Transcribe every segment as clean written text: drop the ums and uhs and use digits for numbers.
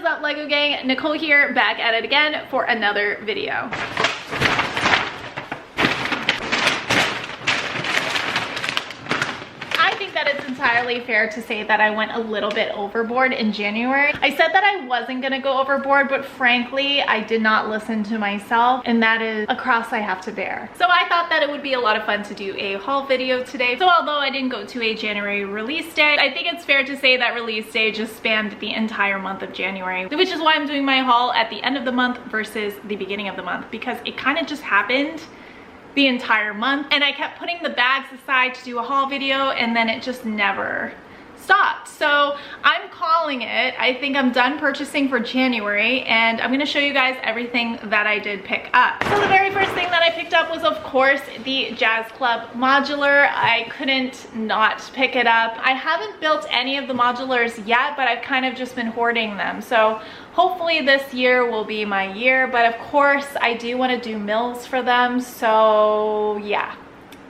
up, Lego gang? Nicole here, back at it again for another video. It's entirely fair to say that I went a little bit overboard in January. I said that I wasn't gonna go overboard, but frankly, I did not listen to myself, and that is a cross I have to bear. So I thought that it would be a lot of fun to do a haul video today. So although I didn't go to a January release date, I think it's fair to say that release day just spanned the entire month of January, which is why I'm doing my haul at the end of the month versus the beginning of the month, because it kind of just happened the entire month, and I kept putting the bags aside to do a haul video, and then it just never stopped. So I'm calling it. I think I'm done purchasing for January, and I'm going to show you guys everything that I did pick up. So the very first thing that I picked up was, of course, the Jazz Club modular. I couldn't not pick it up. I haven't built any of the modulars yet, but I've kind of just been hoarding them. So hopefully this year will be my year, but of course I do want to do mills for them. So yeah,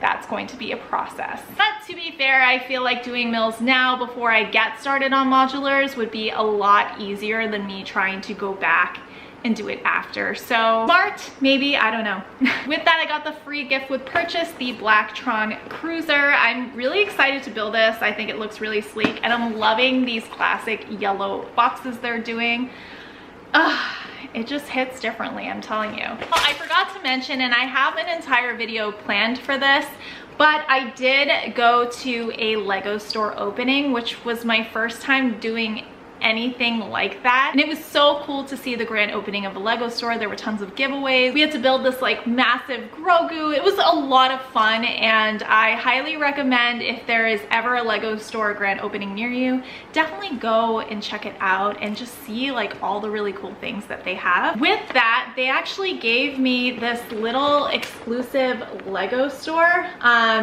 that's going to be a process. But to be fair, I feel like doing mills now before I get started on modulars would be a lot easier than me trying to go back and do it after. So smart, maybe, I don't know. With that, I got the free gift with purchase, the Blacktron Cruiser. I'm really excited to build this. I think it looks really sleek, and I'm loving these classic yellow boxes they're doing. It just hits differently, I'm telling you. Well, I forgot to mention, and I have an entire video planned for this, but I did go to a Lego store opening, which was my first time doing anything like that, and it was so cool to see the grand opening of the Lego store. There were tons of giveaways. We had to build this like massive Grogu. It was a lot of fun, and I highly recommend, if there is ever a Lego store grand opening near you, definitely go and check it out and just see like all the really cool things that they have. With that, they actually gave me this little exclusive Lego store.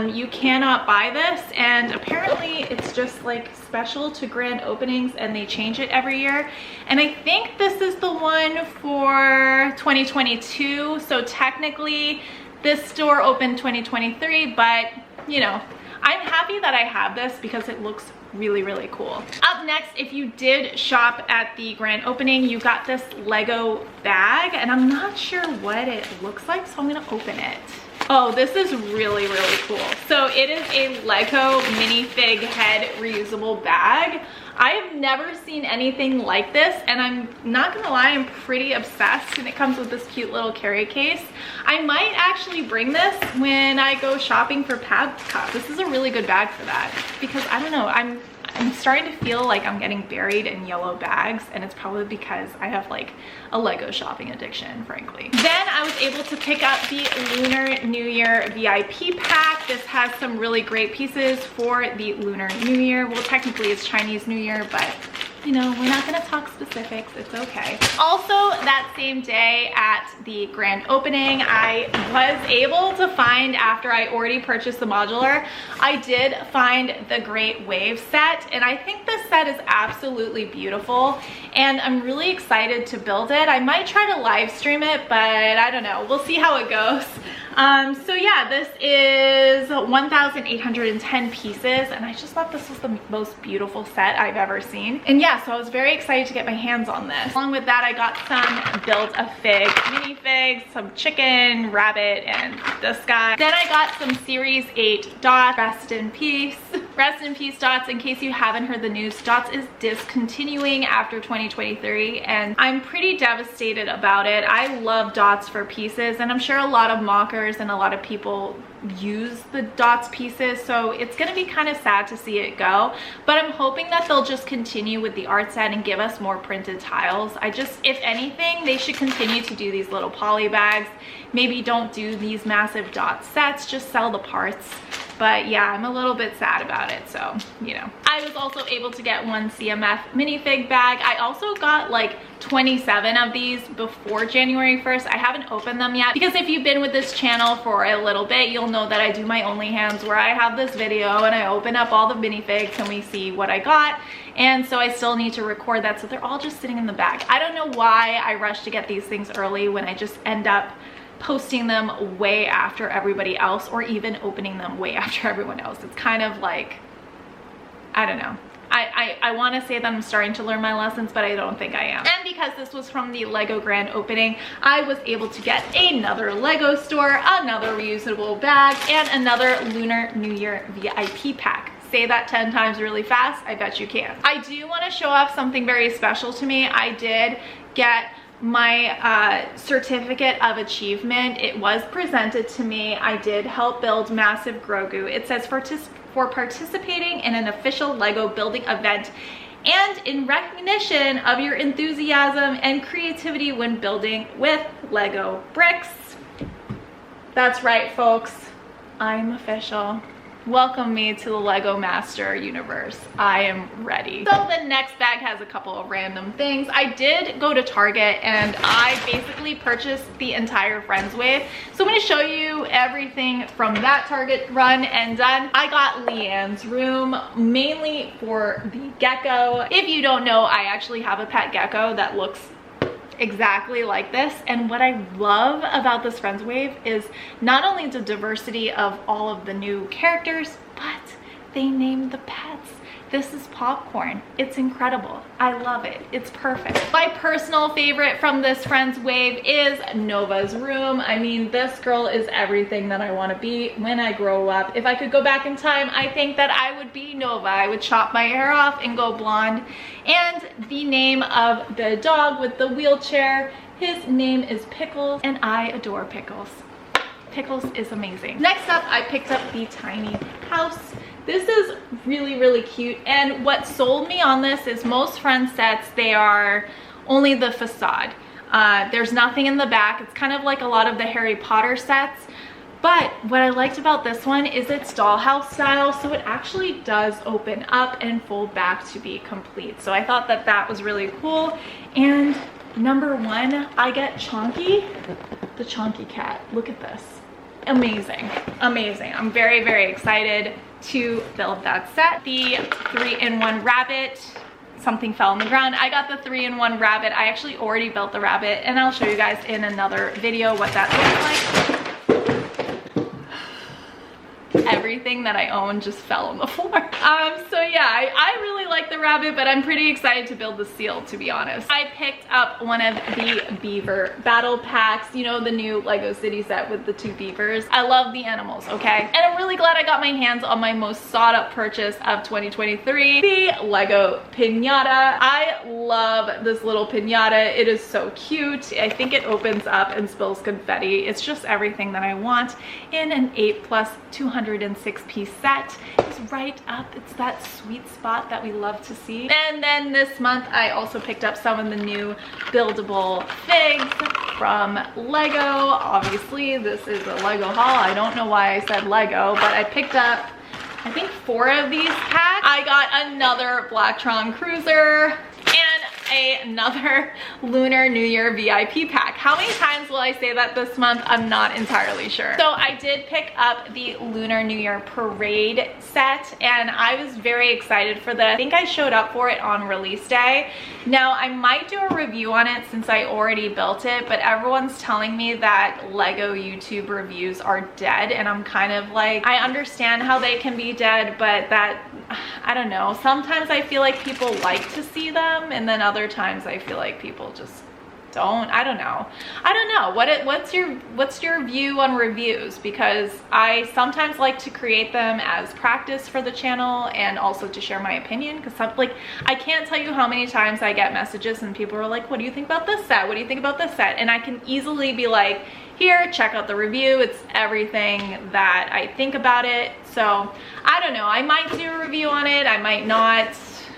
You cannot buy this, and apparently it's just like special to grand openings, and they change it every year, and I think this is the one for 2022. So technically this store opened 2023, but you know, I'm happy that I have this because it looks really, really cool. Up next, if you did shop at the grand opening, you got this Lego bag, and I'm not sure what it looks like, so I'm gonna open it. Oh, this is really, really cool. So it is a Lego minifig head reusable bag. I have never seen anything like this, and I'm not gonna lie, I'm pretty obsessed, and it comes with this cute little carry case. I might actually bring this when I go shopping for Padcop. This is a really good bag for that, because I don't know, I'm starting to feel like I'm getting buried in yellow bags, and it's probably because I have like a Lego shopping addiction, frankly. Then I was able to pick up the Lunar New Year VIP pack. This has some really great pieces for the Lunar New Year. Well, technically it's Chinese New Year, but you know, we're not gonna talk specifics, it's okay. Also, that same day at the grand opening, I was able to find, after I already purchased the modular, I did find the Great Wave set, and I think this set is absolutely beautiful, and I'm really excited to build it. I might try to live stream it, but I don't know, we'll see how it goes. So yeah, this is 1,810 pieces, and I just thought this was the most beautiful set I've ever seen. And yeah, so I was very excited to get my hands on this. Along with that, I got some Build-A-Fig minifigs, some chicken, rabbit, and this guy. Then I got some Series 8 Dots. Rest in peace. Rest in peace, Dots. In case you haven't heard the news, Dots is discontinuing after 2023, and I'm pretty devastated about it. I love Dots for pieces, and I'm sure a lot of mockers and a lot of people use the Dots pieces, so it's gonna be kind of sad to see it go, but I'm hoping that they'll just continue with the art set and give us more printed tiles. If anything, they should continue to do these little poly bags. Maybe don't do these massive dot sets, just sell the parts. But yeah, I'm a little bit sad about it, so you know. I was also able to get one CMF minifig bag. I also got like 27 of these before January 1st. I haven't opened them yet, because if you've been with this channel for a little bit, you'll know that I do my OnlyHands, where I have this video and I open up all the minifigs and we see what I got. And so I still need to record that, so they're all just sitting in the bag. I don't know why I rush to get these things early when I just end up posting them way after everybody else, or even opening them way after everyone else. It's kind of like, I don't know. I want to say that I'm starting to learn my lessons, but I don't think I am. And because this was from the Lego grand opening, I was able to get another Lego store, another reusable bag, and another Lunar New Year VIP pack. Say that 10 times really fast, I bet you can. I do want to show off something very special to me. I did get my certificate of achievement. It was presented to me. I did help build Massive Grogu. It says for participating in an official Lego building event and in recognition of your enthusiasm and creativity when building with Lego bricks. That's right, folks, I'm official. Welcome me to the Lego Master universe. I am ready. So the next bag has a couple of random things. I did go to Target and I basically purchased the entire Friends wave. So I'm gonna show you everything from that Target run and done. I got Leanne's room mainly for the gecko. If you don't know, I actually have a pet gecko that looks exactly like this. And what I love about this Friends wave is not only the diversity of all of the new characters, but they named the pets. This is Popcorn. It's incredible. I love it. It's perfect. My personal favorite from this Friends wave is Nova's room. I mean, this girl is everything that I want to be when I grow up. If I could go back in time, I think that I would be Nova. I would chop my hair off and go blonde. And the name of the dog with the wheelchair, his name is Pickles, and I adore Pickles. Pickles is amazing. Next up, I picked up the tiny house. This is really, really cute. And what sold me on this is most Friends sets, they are only the facade. There's nothing in the back. It's kind of like a lot of the Harry Potter sets. But what I liked about this one is it's dollhouse style, so it actually does open up and fold back to be complete. So I thought that that was really cool. And number one, I get Chonky, the Chonky cat. Look at this. Amazing, amazing. I'm very, very excited to build that set. The 3-in-1 rabbit, something fell on the ground. I got the 3-in-1 rabbit. I actually already built the rabbit, and I'll show you guys in another video what that looks like. Everything that I own just fell on the floor. So yeah, I really like the rabbit, but I'm pretty excited to build the seal, to be honest. I picked up one of the beaver battle packs, you know, the new Lego City set with the 2 beavers. I love the animals, okay? And I'm really glad I got my hands on my most sought up purchase of 2023, the Lego Piñata. I love this little piñata. It is so cute. I think it opens up and spills confetti. It's just everything that I want in an 8+ 206 piece set. It's right up, it's that sweet spot that we love to see. And then this month I also picked up some of the new buildable figs from Lego. Obviously this is a Lego haul. I don't know why I said Lego, but I picked up I think 4 of these packs. I got another Blacktron Cruiser and another Lunar New Year VIP pack. How many times will I say that this month? I'm not entirely sure. So I did pick up the Lunar New Year Parade set, and I was very excited for this. I think I showed up for it on release day. Now I might do a review on it since I already built it, but everyone's telling me that Lego YouTube reviews are dead, and I'm kind of like, I understand how they can be dead, but that, I don't know. Sometimes I feel like people like to see them, and then other times I feel like people just don't. I don't know. What's your view on reviews? Because I sometimes like to create them as practice for the channel and also to share my opinion, because like I can't tell you how many times I get messages and people are like, what do you think about this set? What do you think about this set? And I can easily be like, here, check out the review. It's everything that I think about it. So I don't know. I might do a review on it. I might not.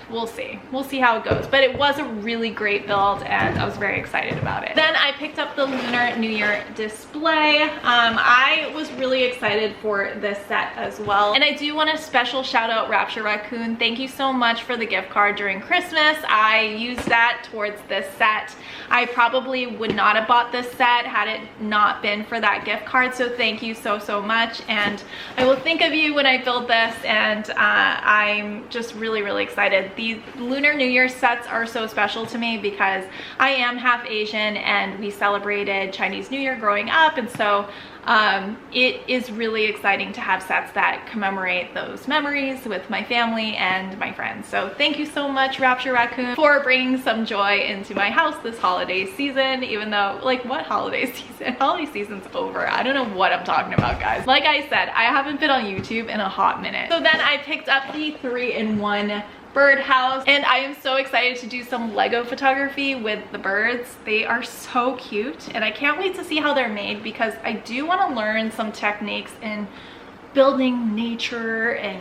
We'll see. We'll see how it goes. But it was a really great build and I was very excited about it. Then I picked up the Lunar New Year display. I was really excited for this set as well. And I do want a special shout out Rapture Raccoon. Thank you so much for the gift card during Christmas. I used that towards this set. I probably would not have bought this set had it not been for that gift card. So thank you so, so much. And I will think of you when I build this, and I'm just really, really excited. these Lunar New Year sets are so special to me because I am half Asian and we celebrated Chinese New Year growing up, and so it is really exciting to have sets that commemorate those memories with my family and my friends. So thank you so much, Rapture Raccoon, for bringing some joy into my house this holiday season, even though, like, what holiday season? Holiday season's over. I don't know what I'm talking about, guys. Like I said, I haven't been on YouTube in a hot minute. So then I picked up the 3-in-1 birdhouse, and I am so excited to do some Lego photography with the birds. They are so cute, and I can't wait to see how they're made because I do want to learn some techniques in building nature and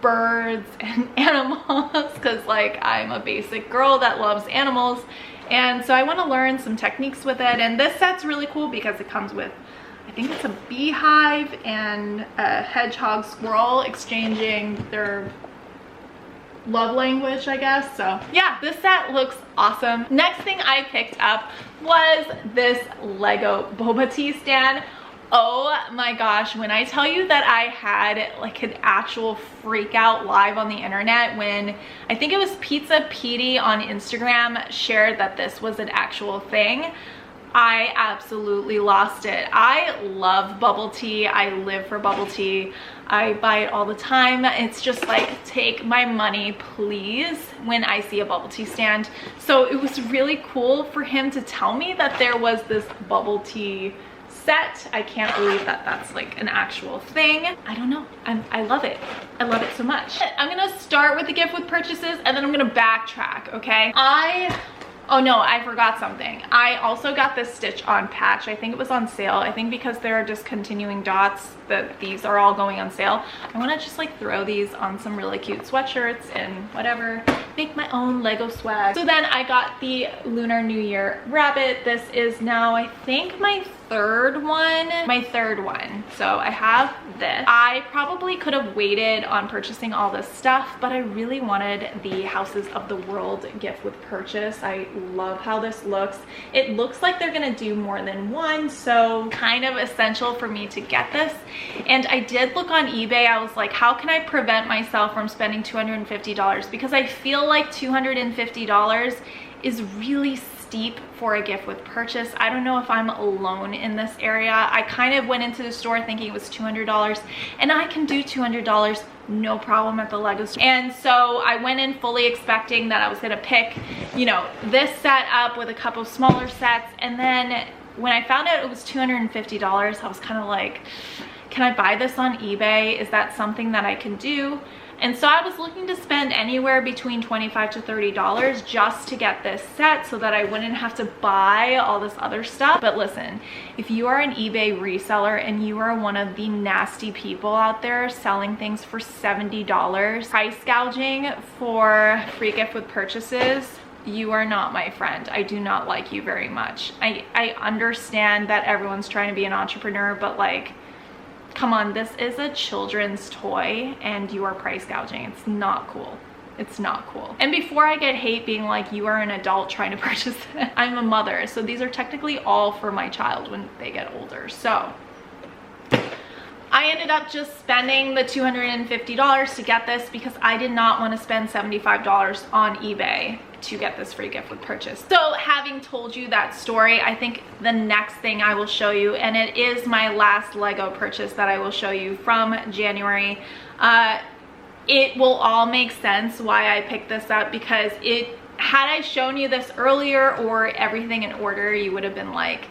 birds and animals, because like I'm a basic girl that loves animals, and so I want to learn some techniques with it. And this set's really cool because it comes with, I think it's a beehive and a hedgehog squirrel exchanging their love language, I guess. So yeah, this set looks awesome. Next thing I picked up was this Lego boba tea stand. Oh my gosh, when I tell you that I had like an actual freak out live on the internet when I think it was Pizza Petey on Instagram shared that this was an actual thing, I absolutely lost it. I love bubble tea. I live for bubble tea. I buy it all the time. It's just like, take my money, please, when I see a bubble tea stand. So it was really cool for him to tell me that there was this bubble tea set. I can't believe that that's like an actual thing. I don't know. I love it. I love it so much. I'm gonna start with the gift with purchases and then I'm gonna backtrack, okay? Oh no, I forgot something. I also got this stitch on patch. I think it was on sale. I think because there are discontinuing dots that these are all going on sale. I want to just like throw these on some really cute sweatshirts and whatever. Make my own Lego swag. So then I got the Lunar New Year rabbit. This is now, I think, my third one. So I have this. I probably could have waited on purchasing all this stuff, but I really wanted the Houses of the World gift with purchase. I love how this looks. It looks like they're gonna do more than one, so kind of essential for me to get this. And I did look on eBay. I was like, how can I prevent myself from spending $250? Because I feel like $250 is really steep for a gift with purchase. I don't know if I'm alone in this area. I kind of went into the store thinking it was $200, and I can do $200 no problem at the Lego store. And so I went in fully expecting that I was gonna pick, you know, this set up with a couple smaller sets, and then when I found out it was $250, I was kind of like, can I buy this on eBay? Is that something that I can do? And so I was looking to spend anywhere between $25 to $30 just to get this set so that I wouldn't have to buy all this other stuff. But listen, if you are an eBay reseller and you are one of the nasty people out there selling things for $70, price gouging for free gift with purchases, you are not my friend. I do not like you very much. I understand that everyone's trying to be an entrepreneur, but like, come on, this is a children's toy and you are price gouging. It's not cool. It's not cool. And before I get hate being like, you are an adult trying to purchase it, I'm a mother. So these are technically all for my child when they get older. So I ended up just spending the $250 to get this because I did not want to spend $75 on eBay to get this free gift with purchase. So having told you that story, I think the next thing I will show you, and it is my last Lego purchase that I will show you from January, it will all make sense why I picked this up, because had I shown you this earlier or everything in order, you would have been like,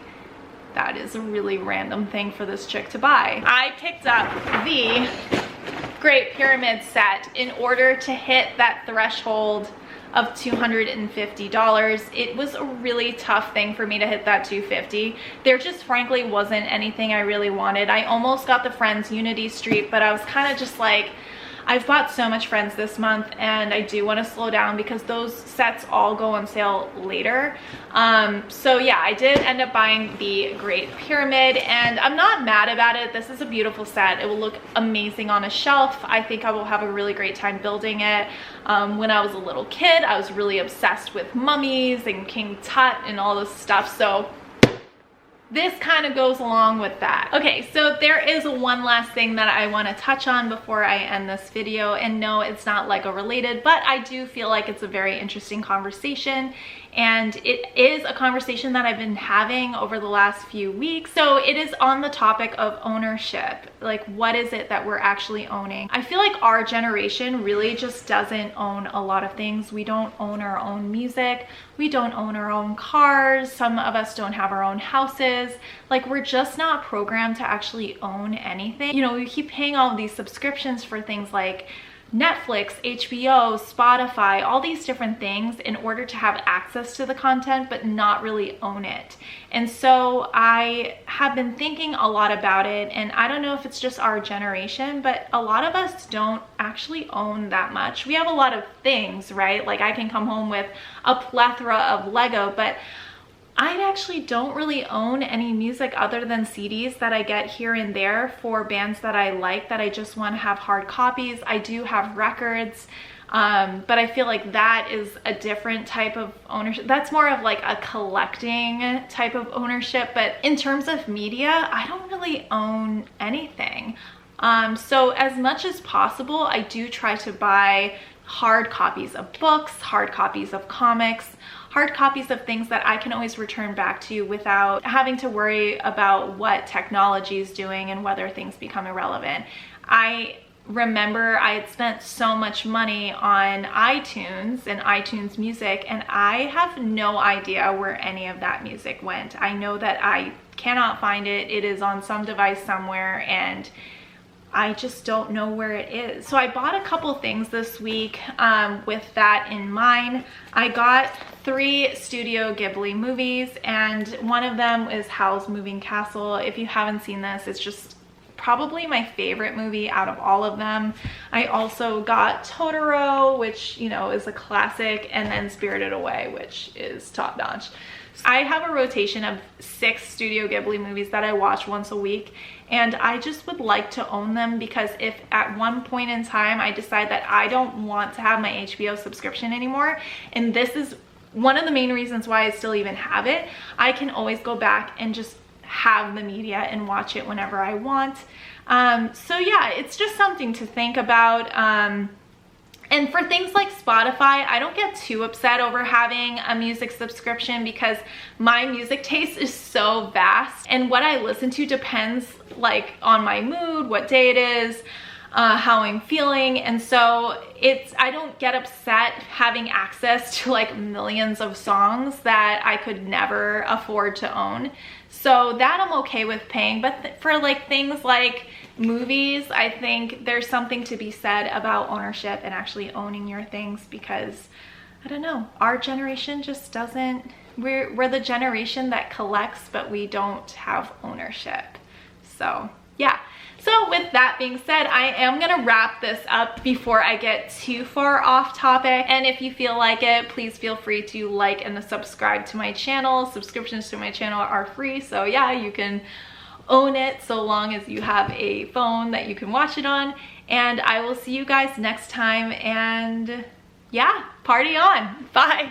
that is a really random thing for this chick to buy. I picked up the Great Pyramid set in order to hit that threshold of $250. It was a really tough thing for me to hit that $250. There just frankly wasn't anything I really wanted. I almost got the Friends Unity Street, but I was kind of just like, I've bought so much Friends this month and I do want to slow down because those sets all go on sale later. So yeah, I did end up buying the Great Pyramid and I'm not mad about it. This is a beautiful set. It will look amazing on a shelf. I think I will have a really great time building it. When I was a little kid, I was really obsessed with mummies and King Tut and all this stuff. So this kind of goes along with that. Okay, so there is one last thing that I want to touch on before I end this video, and no, it's not Lego related, but I do feel like it's a very interesting conversation, and it is a conversation that I've been having over the last few weeks. So it is on the topic of ownership. Like, what is it that we're actually owning? I feel like our generation really just doesn't own a lot of things. We don't own our own music. We don't own our own cars. Some of us don't have our own houses. Like, we're just not programmed to actually own anything. You know, we keep paying all of these subscriptions for things like Netflix, HBO, Spotify, all these different things in order to have access to the content, but not really own it. And so I have been thinking a lot about it, and I don't know if it's just our generation, but a lot of us don't actually own that much. We have a lot of things, right? Like, I can come home with a plethora of Lego, but I actually don't really own any music other than CDs that I get here and there for bands that I like, that I just want to have hard copies. I do have records, but I feel like that is a different type of ownership. That's more of like a collecting type of ownership. But in terms of media, I don't really own anything. So as much as possible, I do try to buy hard copies of books, hard copies of comics, hard copies of things that I can always return back to without having to worry about what technology is doing and whether things become irrelevant. I remember I had spent so much money on iTunes and iTunes music, and I have no idea where any of that music went. I know that I cannot find it. It is on some device somewhere, and I just don't know where it is. So I bought a couple things this week with that in mind. I got 3 Studio Ghibli movies, and one of them is Howl's Moving Castle. If you haven't seen this, it's just probably my favorite movie out of all of them. I also got Totoro, which, you know, is a classic, and then Spirited Away, which is top notch. I have a rotation of 6 Studio Ghibli movies that I watch once a week, and I just would like to own them, because if at one point in time I decide that I don't want to have my HBO subscription anymore, and this is one of the main reasons why I still even have it, I can always go back and just have the media and watch it whenever I want. So yeah, it's just something to think about. And for things like Spotify, I don't get too upset over having a music subscription, because my music taste is so vast, and what I listen to depends like on my mood, what day it is, how I'm feeling. And so I don't get upset having access to like millions of songs that I could never afford to own. So that I'm okay with paying. But for like things like movies, I think there's something to be said about ownership and actually owning your things, because I don't know, our generation just doesn't, we're the generation that collects, but we don't have ownership. So yeah. So with that being said, I am gonna wrap this up before I get too far off topic. And if you feel like it, please feel free to like and subscribe to my channel. Subscriptions to my channel are free, so yeah, you can own it so long as you have a phone that you can watch it on. And I will see you guys next time, and yeah, party on. Bye.